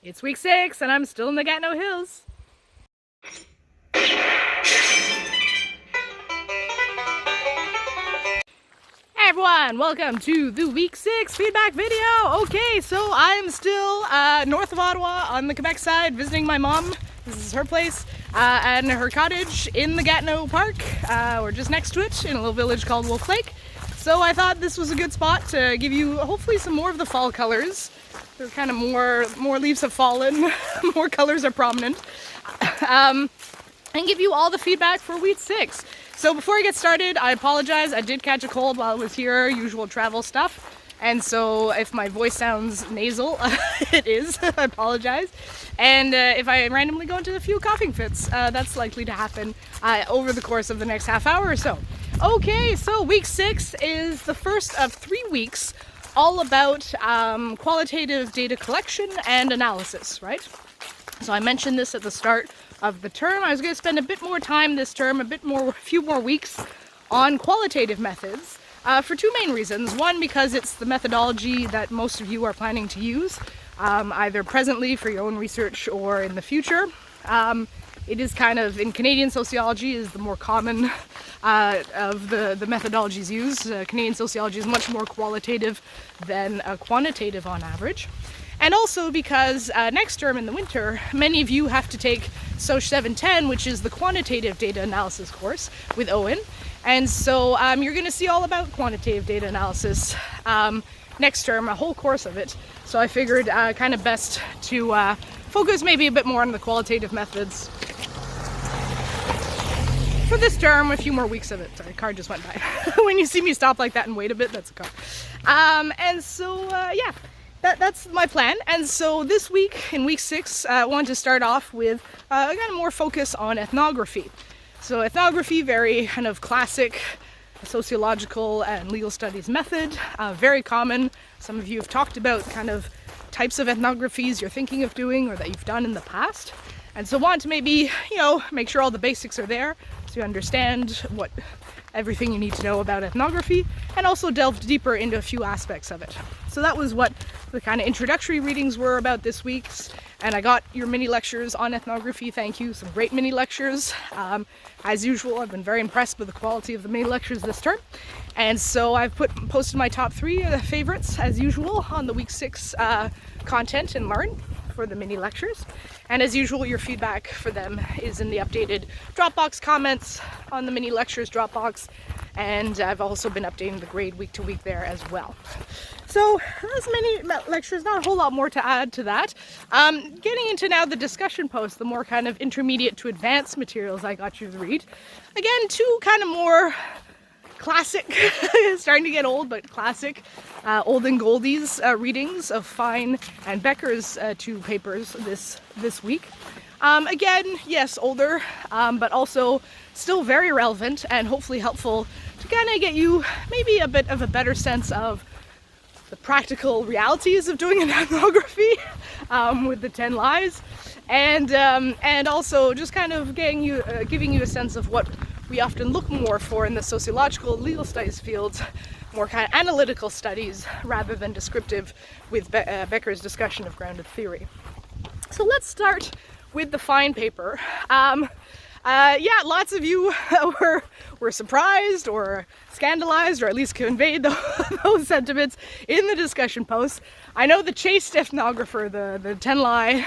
It's week 6 and I'm still in the Gatineau Hills. Hey everyone, welcome to the week 6 feedback video. Okay, so I'm still north of Ottawa on the Quebec side visiting my mom. This is her place and her cottage in the Gatineau Park. We're just next to it in a little village called Wolf Lake. So I thought this was a good spot to give you hopefully some more of the fall colors. They're kind of more leaves have fallen, more colors are prominent, and give you all the feedback for week 6. So before I get started, I apologize. I did catch a cold while I was here, usual travel stuff. And so if my voice sounds nasal, it is, I apologize. And if I randomly go into a few coughing fits, that's likely to happen over the course of the next half hour or so. Okay, so week 6 is the first of 3 weeks all about qualitative data collection and analysis, right? So I mentioned this at the start of the term. I was going to spend a bit more time this term, a few more weeks on qualitative methods for two main reasons. One, because it's the methodology that most of you are planning to use, either presently for your own research or in the future. It is kind of, in Canadian sociology, is the more common of the methodologies used. Canadian sociology is much more qualitative than quantitative on average. And also because next term in the winter, many of you have to take SOC 710, which is the quantitative data analysis course with Owen. And so you're going to see all about quantitative data analysis next term, a whole course of it. So I figured kind of best to focus maybe a bit more on the qualitative methods for this term, a few more weeks of it. Sorry, car just went by. When you see me stop like that and wait a bit, that's a car. And so, yeah, that's my plan. And so this week, in week 6, I wanted to start off with kind of more focus on ethnography. So ethnography, very kind of classic sociological and legal studies method, very common. Some of you have talked about kind of types of ethnographies you're thinking of doing or that you've done in the past. And so want to maybe, make sure all the basics are there so you understand everything you need to know about ethnography, and also delve deeper into a few aspects of it. So that was what the kind of introductory readings were about this week. And I got your mini lectures on ethnography. Thank you. Some great mini lectures. As usual, I've been very impressed with the quality of the mini lectures this term. And so I've posted my top 3 favorites, as usual, on the week 6 content and learn for the mini lectures. And as usual, your feedback for them is in the updated Dropbox comments on the mini lectures Dropbox. And I've also been updating the grade week to week there as well. So those mini lectures, not a whole lot more to add to that. Getting into now the discussion posts, the more kind of intermediate to advanced materials I got you to read. Again, 2 kind of more classic, starting to get old, but classic, old and goldies readings of Fine and Becker's 2 papers this week. Again, yes, older, but also still very relevant and hopefully helpful to kind of get you maybe a bit of a better sense of the practical realities of doing an ethnography with the 10 lies, and also just kind of giving you a sense of what we often look more for in the sociological legal studies fields, more kind of analytical studies rather than descriptive with Becker's discussion of grounded theory. So let's start with the Fine paper. Yeah, lots of you were surprised or scandalized, or at least conveyed those sentiments in the discussion posts. I know the chaste ethnographer, the 10 lie,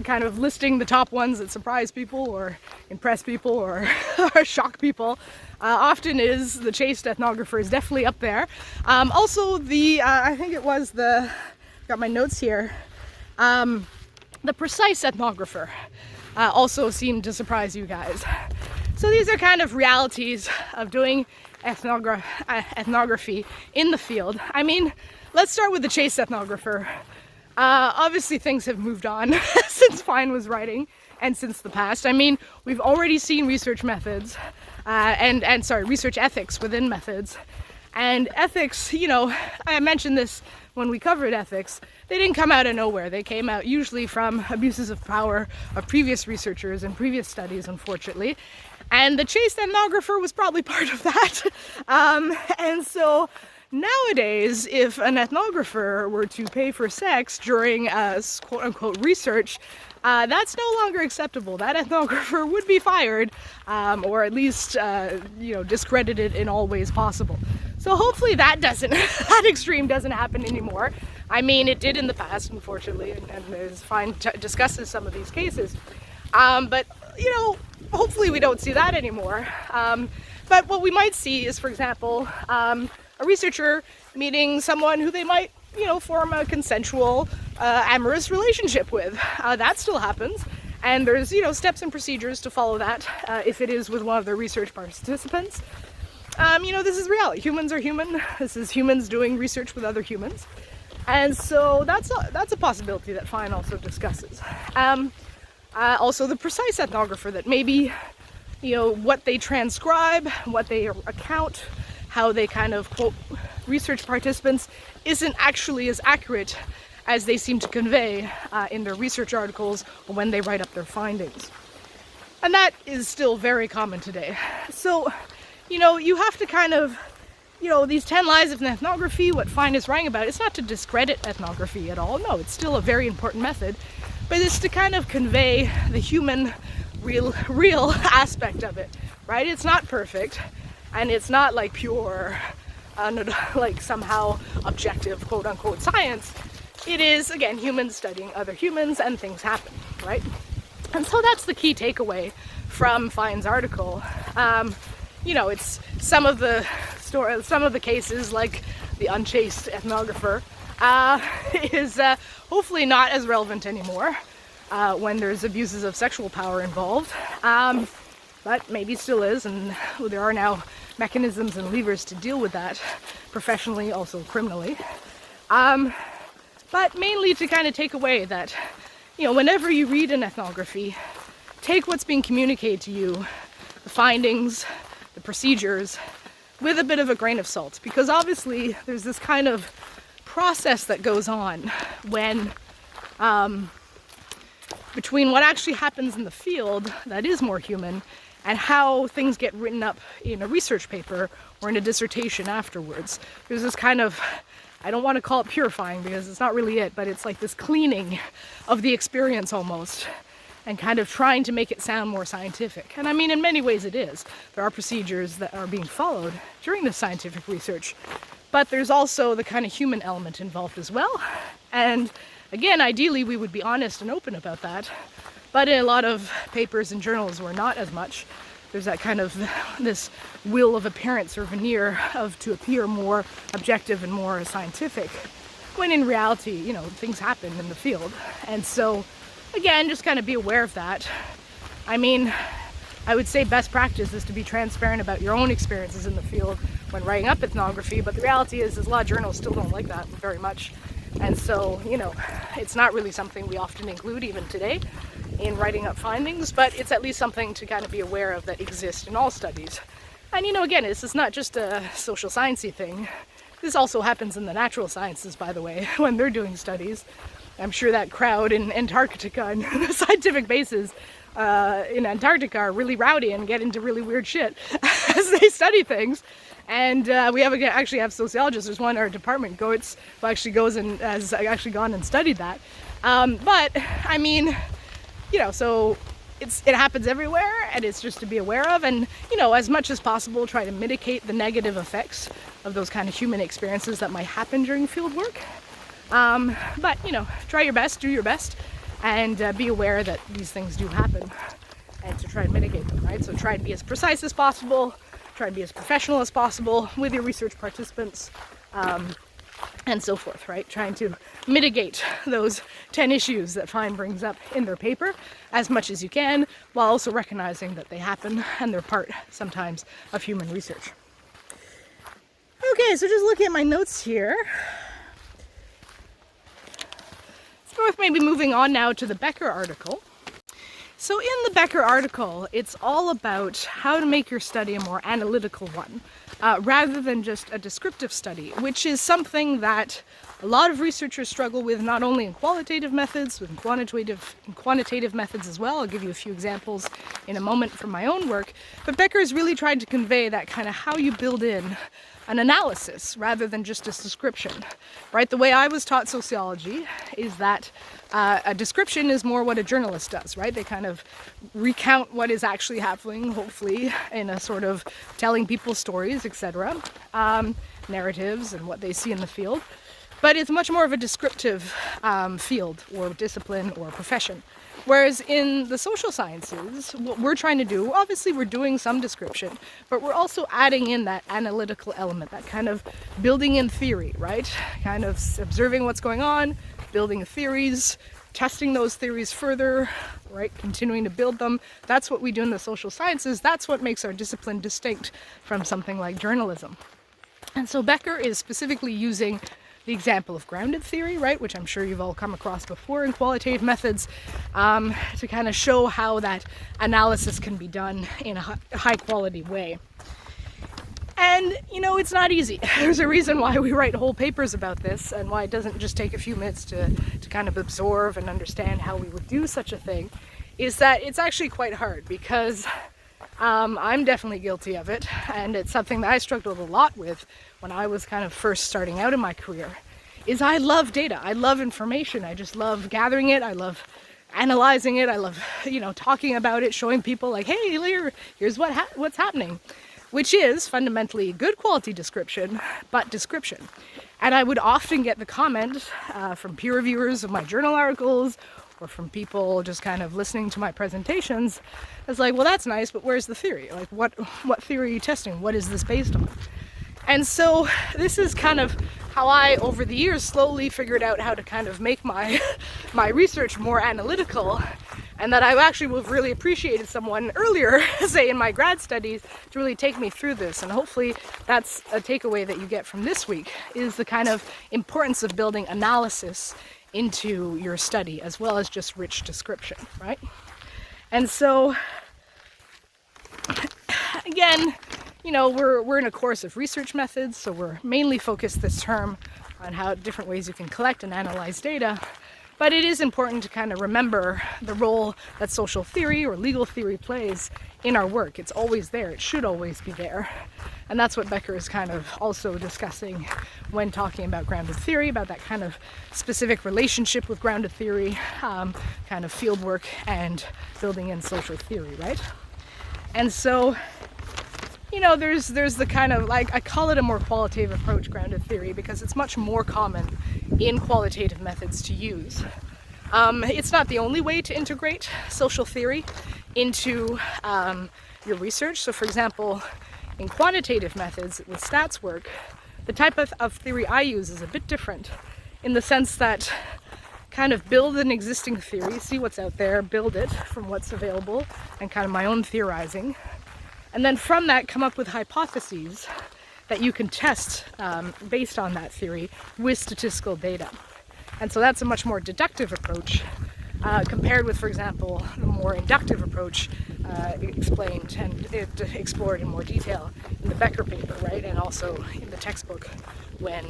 kind of listing the top ones that surprise people or impress people or shock people, often is the chaste ethnographer is definitely up there. Also I think it was got my notes here, the precise ethnographer also seemed to surprise you guys. So these are kind of realities of doing ethnography in the field. I mean, let's start with the chaste ethnographer. Obviously things have moved on since Fine was writing and since the past. I mean, we've already seen research methods research ethics within methods. And ethics, I mentioned this when we covered ethics, they didn't come out of nowhere. They came out usually from abuses of power of previous researchers and previous studies, unfortunately. And the chaste ethnographer was probably part of that. And so Nowadays, if an ethnographer were to pay for sex during quote-unquote research, that's no longer acceptable. That ethnographer would be fired, or at least, discredited in all ways possible. So hopefully that extreme doesn't happen anymore. I mean, it did in the past, unfortunately, and there's fine discusses some of these cases. But hopefully we don't see that anymore. But what we might see is, for example, a researcher meeting someone who they might, form a consensual, amorous relationship with. That still happens. And there's, steps and procedures to follow that if it is with one of the research participants. This is reality. Humans are human. This is humans doing research with other humans. And so that's a possibility that Fine also discusses. Also the precise ethnographer, that maybe, what they transcribe, what they account, how they kind of quote research participants isn't actually as accurate as they seem to convey in their research articles or when they write up their findings. And that is still very common today. So, you have to kind of, these 10 lies of ethnography, what Fine is writing about, it's not to discredit ethnography at all. No, it's still a very important method, but it's to kind of convey the human, real aspect of it, right? It's not perfect, and it's not like pure, like somehow objective, quote unquote, science. It is, again, humans studying other humans, and things happen, right? And so that's the key takeaway from Fine's article. It's some of the cases, like the unchaste ethnographer, is hopefully not as relevant anymore when there's abuses of sexual power involved. But maybe still is, and there are now mechanisms and levers to deal with that professionally, also criminally. But mainly to kind of take away that, whenever you read an ethnography, take what's being communicated to you, the findings, the procedures, with a bit of a grain of salt, because obviously there's this kind of process that goes on when between what actually happens in the field that is more human and how things get written up in a research paper or in a dissertation afterwards. There's this kind of, I don't want to call it purifying because it's not really it, but it's like this cleaning of the experience almost, and kind of trying to make it sound more scientific. And I mean, in many ways it is. There are procedures that are being followed during the scientific research, but there's also the kind of human element involved as well. And again, ideally we would be honest and open about that, but in a lot of papers and journals we're not as much. There's that kind of this will of appearance or veneer to appear more objective and more scientific, when in reality, things happen in the field. And so again, just kind of be aware of that. I mean, I would say best practice is to be transparent about your own experiences in the field when writing up ethnography, but the reality is a lot of journals still don't like that very much. And so, it's not really something we often include even today in writing up findings, but it's at least something to kind of be aware of that exists in all studies. And again, this is not just a social sciencey thing. This also happens in the natural sciences, by the way, when they're doing studies. I'm sure that crowd in Antarctica and the scientific bases in Antarctica are really rowdy and get into really weird shit as they study things. And we actually have sociologists. There's one in our department, who actually goes and has actually gone and studied that. But I mean, so it happens everywhere, and it's just to be aware of, and as much as possible try to mitigate the negative effects of those kind of human experiences that might happen during field work. But try your best, do your best, and be aware that these things do happen, and to try and mitigate them, right? So try and be as precise as possible, try and be as professional as possible with your research participants, and so forth, right? Trying to mitigate those 10 issues that Fine brings up in their paper as much as you can, while also recognizing that they happen and they're part sometimes of human research. Okay, so just looking at my notes here, it's worth maybe moving on now to the Becker article. So in the Becker article, it's all about how to make your study a more analytical one, rather than just a descriptive study, which is something that a lot of researchers struggle with, not only in qualitative methods, but in quantitative methods as well. I'll give you a few examples in a moment from my own work. But Becker has really tried to convey that kind of how you build in an analysis rather than just a description, right? The way I was taught sociology is that a description is more what a journalist does, right? They kind of recount what is actually happening, hopefully, in a sort of telling people stories, etc., narratives and what they see in the field. But it's much more of a descriptive field or discipline or profession. Whereas in the social sciences, what we're trying to do, obviously we're doing some description, but we're also adding in that analytical element, that kind of building in theory, right? Kind of observing what's going on, building theories, testing those theories further, right? Continuing to build them. That's what we do in the social sciences. That's what makes our discipline distinct from something like journalism. And so Becker is specifically using the example of grounded theory, right, which I'm sure you've all come across before in qualitative methods, to kind of show how that analysis can be done in a high quality way. And, you know, it's not easy. There's a reason why we write whole papers about this and why it doesn't just take a few minutes to kind of absorb and understand how we would do such a thing, is that it's actually quite hard because I'm definitely guilty of it, and it's something that I struggled a lot with when I was kind of first starting out in my career, is I love data. I love information. I just love gathering it. I love analyzing it. I love, you know, talking about it, showing people like, hey, here's what's happening, which is fundamentally good quality description, but description. And I would often get the comment from peer reviewers of my journal articles or from people just kind of listening to my presentations. It's like, well, that's nice, but where's the theory? Like, what theory are you testing? What is this based on? And so this is kind of how I, over the years, slowly figured out how to kind of make my research more analytical, and that I actually would have really appreciated someone earlier, say in my grad studies, to really take me through this. And hopefully that's a takeaway that you get from this week, is the kind of importance of building analysis into your study as well as just rich description, right? And so again, you know, we're in a course of research methods, so we're mainly focused this term on how different ways you can collect and analyze data. But it is important to kind of remember the role that social theory or legal theory plays in our work. It's always there. It should always be there. And that's what Becker is kind of also discussing when talking about grounded theory, about that kind of specific relationship with grounded theory, kind of field work and building in social theory, right? And so, you know, there's the kind of, like, I call it a more qualitative approach, grounded theory, because it's much more common in qualitative methods to use. It's not the only way to integrate social theory into your research. So for example, in quantitative methods with stats work, the type of theory I use is a bit different in the sense that kind of build an existing theory, see what's out there, build it from what's available, and kind of my own theorizing. And then from that come up with hypotheses that you can test based on that theory with statistical data. And so that's a much more deductive approach compared with, for example, the more inductive approach explained and explored in more detail in the Becker paper, right? And also in the textbook when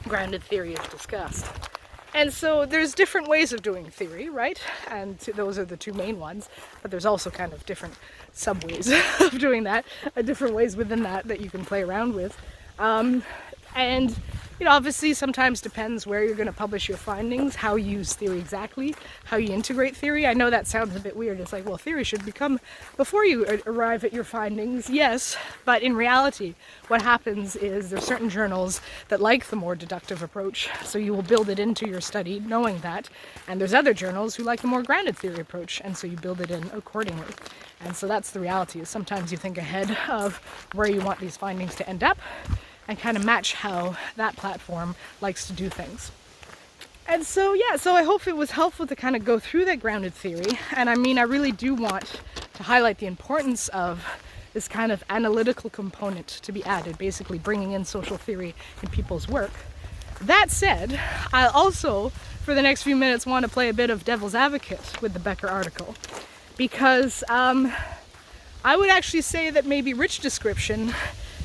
grounded theory is discussed. And so there's different ways of doing theory, right? And those are the two main ones, but there's also kind of different sub-ways of doing that, different ways within that you can play around with. And it obviously sometimes depends where you're going to publish your findings, how you use theory exactly, how you integrate theory. I know that sounds a bit weird. It's like, well, theory should become before you arrive at your findings. Yes, but in reality, what happens is there's certain journals that like the more deductive approach, so you will build it into your study knowing that. And there's other journals who like the more grounded theory approach, and so you build it in accordingly. And so that's the reality, is sometimes you think ahead of where you want these findings to end up, and kind of match how that platform likes to do things. And so, yeah, so I hope it was helpful to kind of go through that grounded theory. And I mean, I really do want to highlight the importance of this kind of analytical component to be added, basically bringing in social theory in people's work. That said, I also, for the next few minutes, want to play a bit of devil's advocate with the Becker article, because I would actually say that maybe rich description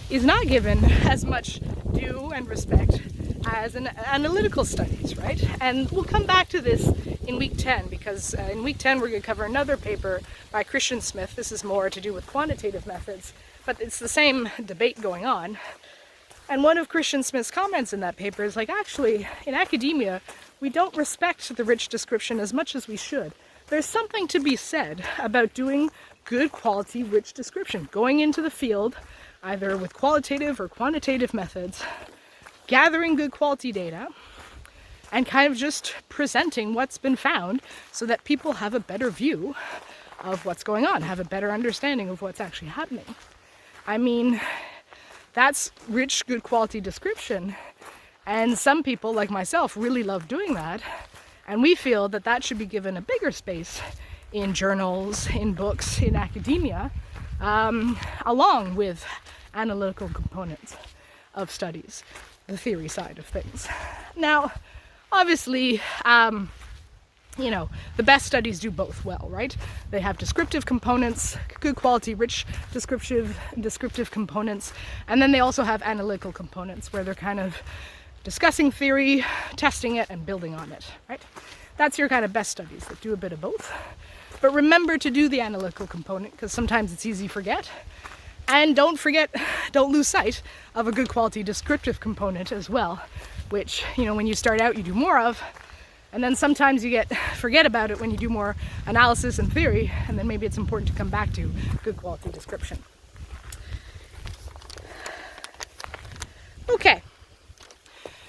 is not given as much due and respect as an analytical studies, right? And we'll come back to this in week 10, because in week 10 we're going to cover another paper by Christian Smith. This is more to do with quantitative methods, but it's the same debate going on. And one of Christian Smith's comments in that paper is like, actually, in academia, we don't respect the rich description as much as we should. There's something to be said about doing good quality rich description, going into the field, either with qualitative or quantitative methods, gathering good quality data, and kind of just presenting what's been found so that people have a better view of what's going on, have a better understanding of what's actually happening. I mean, that's rich, good quality description. And some people, like myself, really love doing that. And we feel that that should be given a bigger space in journals, in books, in academia, along with analytical components of studies, the theory side of things. Now, obviously, the best studies do both well, right? They have descriptive components, good quality, rich descriptive components, and then they also have analytical components where they're kind of discussing theory, testing it, and building on it, right? That's your kind of best studies that do a bit of both. But remember to do the analytical component, because sometimes it's easy to forget. And don't lose sight of a good quality descriptive component as well, which, when you start out, you do more of. And then sometimes you forget about it when you do more analysis and theory, and then maybe it's important to come back to good quality description. Okay,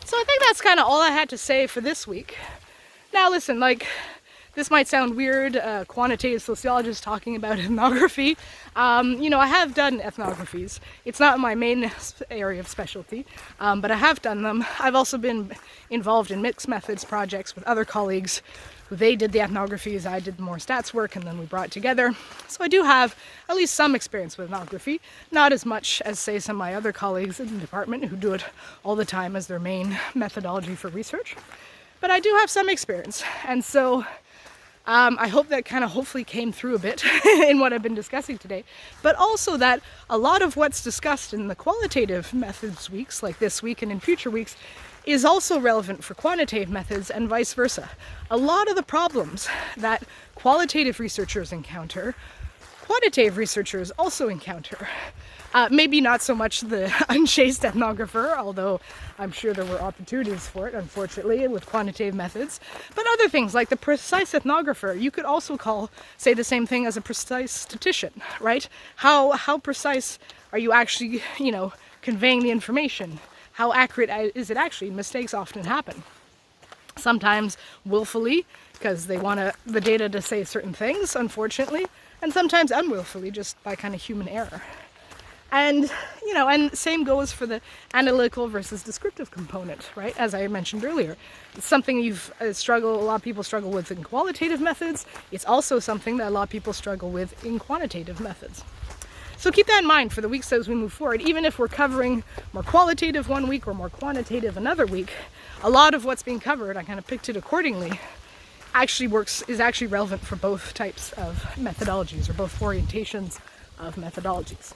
so I think that's kind of all I had to say for this week. Now listen, this might sound weird, quantitative sociologists talking about ethnography. I have done ethnographies. It's not my main area of specialty, but I have done them. I've also been involved in mixed methods projects with other colleagues who they did the ethnographies, I did more stats work, and then we brought it together. So I do have at least some experience with ethnography, not as much as, say, some of my other colleagues in the department who do it all the time as their main methodology for research. But I do have some experience, and so I hope that kind of hopefully came through a bit in what I've been discussing today, but also that a lot of what's discussed in the qualitative methods weeks, like this week and in future weeks, is also relevant for quantitative methods and vice versa. A lot of the problems that qualitative researchers encounter, quantitative researchers also encounter. Maybe not so much the unchaste ethnographer, although I'm sure there were opportunities for it, unfortunately, with quantitative methods. But other things, like the precise ethnographer, you could also say the same thing as a precise statistician, right? How precise are you actually, conveying the information? How accurate is it actually? Mistakes often happen. Sometimes willfully, because they want the data to say certain things, unfortunately, and sometimes unwillfully, just by kind of human error. And, and same goes for the analytical versus descriptive component, right? As I mentioned earlier, it's something a lot of people struggle with in qualitative methods. It's also something that a lot of people struggle with in quantitative methods. So keep that in mind for the weeks as we move forward. Even if we're covering more qualitative one week or more quantitative another week, a lot of what's being covered, I kind of picked it accordingly, is actually relevant for both types of methodologies or both orientations of methodologies.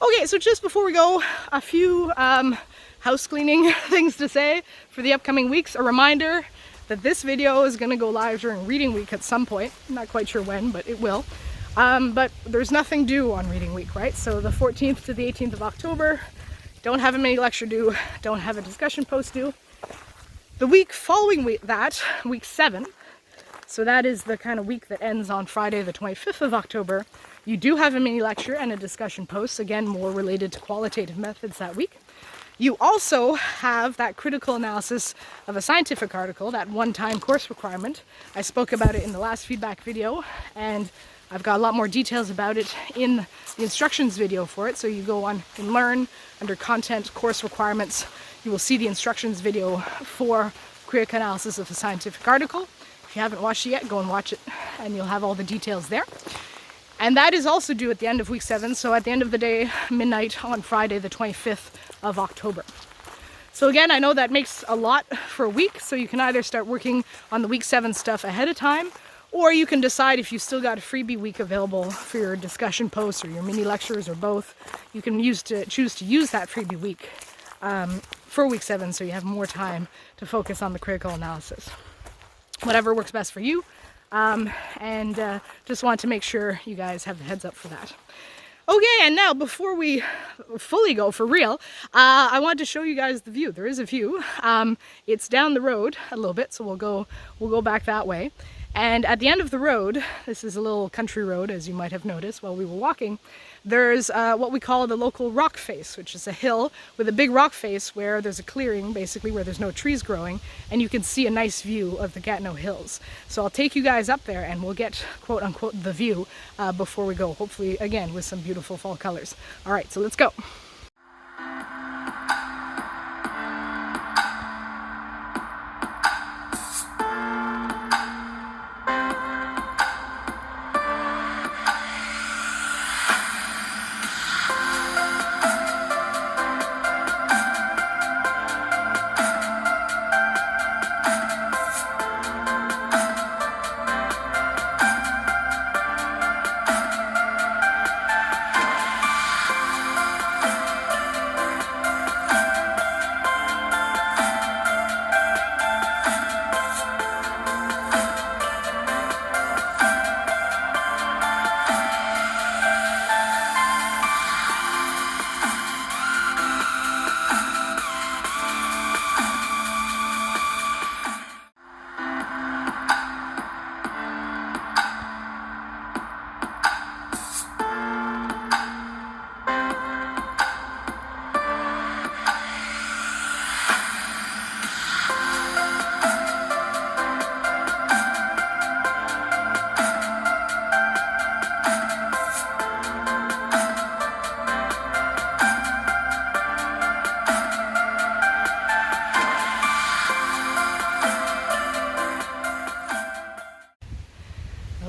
Okay, so just before we go, a few house cleaning things to say for the upcoming weeks. A reminder that this video is going to go live during reading week at some point. I'm not quite sure when, but it will. But there's nothing due on reading week, right? So the 14th to the 18th of October, don't have a mini lecture due, don't have a discussion post due. The week following week 7, so that is the kind of week that ends on Friday the 25th of October, you do have a mini lecture and a discussion post, again, more related to qualitative methods that week. You also have that critical analysis of a scientific article, that one-time course requirement. I spoke about it in the last feedback video, and I've got a lot more details about it in the instructions video for it. So you go on and learn under content course requirements. You will see the instructions video for critical analysis of a scientific article. If you haven't watched it yet, go and watch it, and you'll have all the details there. And that is also due at the end of week 7, so at the end of the day, midnight on Friday the 25th of October. So again, I know that makes a lot for a week, so you can either start working on the week 7 stuff ahead of time, or you can decide if you still got a freebie week available for your discussion posts or your mini lectures or both. You can choose to use that freebie week for week 7, so you have more time to focus on the critical analysis. Whatever works best for you, and just want to make sure you guys have the heads up for that. Okay, and now before we fully go for real, I want to show you guys the view. There is a view. It's down the road a little bit, so we'll go back that way. And at the end of the road, this is a little country road, as you might have noticed while we were walking, there's what we call the local rock face, which is a hill with a big rock face where there's a clearing, basically, where there's no trees growing, and you can see a nice view of the Gatineau Hills. So I'll take you guys up there and we'll get, quote unquote, the view before we go, hopefully, again, with some beautiful fall colors. All right, so let's go.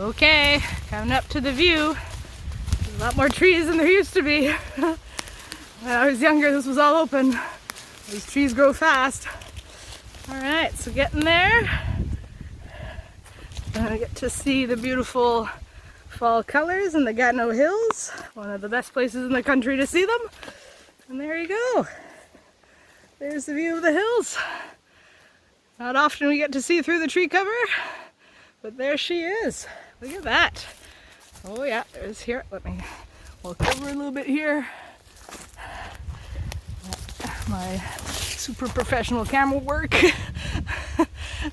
Okay, coming up to the view. There's a lot more trees than there used to be. When I was younger, this was all open. These trees grow fast. All right, so getting there. I get to see the beautiful fall colors in the Gatineau Hills. One of the best places in the country to see them. And there you go. There's the view of the hills. Not often we get to see through the tree cover, but there she is. Look at that. Oh yeah, there's here. Let me walk over a little bit here. My super professional camera work.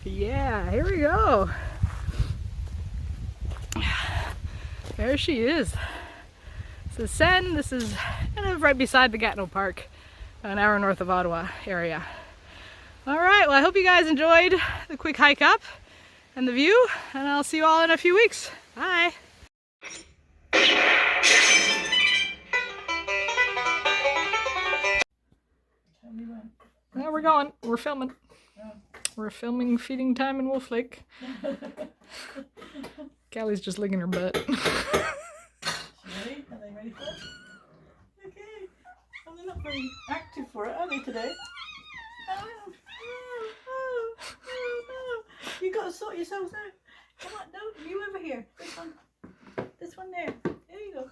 Yeah, here we go. There she is. This is Seine. This is kind of right beside the Gatineau Park, an hour north of Ottawa area. All right, well, I hope you guys enjoyed the quick hike up and the view, and I'll see you all in a few weeks. Bye. Now we're going. We're filming. We're filming feeding time in Wolf Lake. Callie's just licking her butt. Ready? Are they ready for it? Okay. Well, they're not very active for it, are they, today? You got to sort yourselves out. Come on, no, you over here. This one there. There you go.